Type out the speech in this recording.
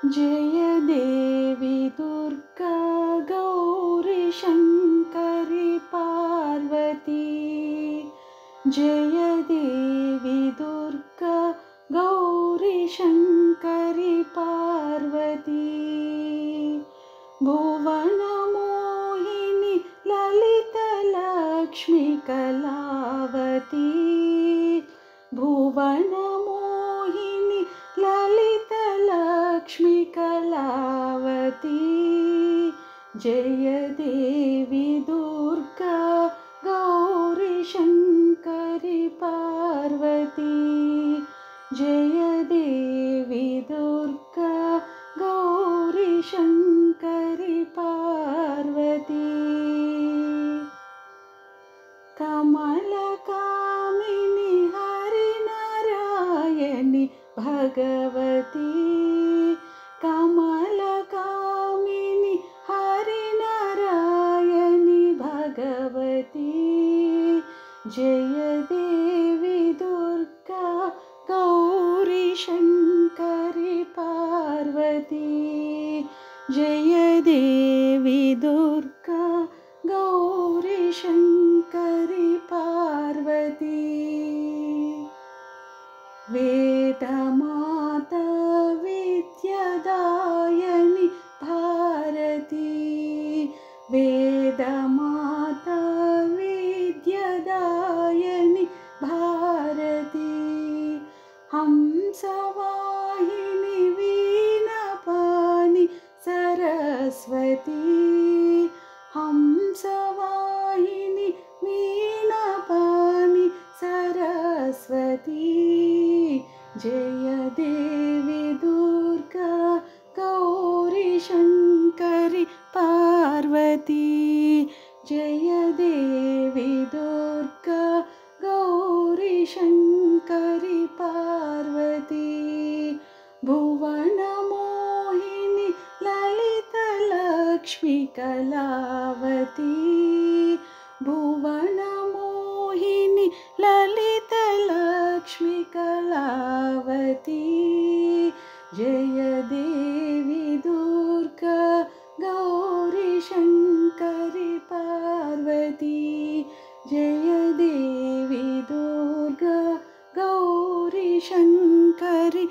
जय देवी दुर्गा गौरी शङ्करि पार्वती। जय देवी दुर्गा गौरी शङ्करि पार्वती। भुवनमोहिनी ललितलक्ष्मी कलावती। भुवनमोहिनी ललितलक्ष्मी कलावती। जय देवी दुर्गा गौरी शङ्करि पार्वती। जय देवी दुर्गा गौरी शङ्करि पार्वती। कमलकामिनी हरिनारायणि भगवती। कमलकामिनी हरिनारायणि भगवती। जय देवी दुर्गा गौरी शङ्करि पार्वती। जय देवी दुर्गा गौरी शङ्करि पार्वती। वेदमाता विद्यादायिनी भारती। वेदमाता विद्यादायिनी भारती। हंसवाहिनी वीणापाणि सरस्वती। हंसवाहिनी वीणापाणि सरस्वती। जय देवी दुर्गा गौरी शङ्करि पार्वती। जय देवी दुर्गा गौरी शङ्करि पार्वती। भुवनमोहिनी ललितलक्ष्मी कलावती। भुवनमोहिनी ललितलक्ष्मी कलावती। जय देवी दुर्गा गौरी शङ्करि पार्वती। जय देवी दुर्गा गौरी शङ्करि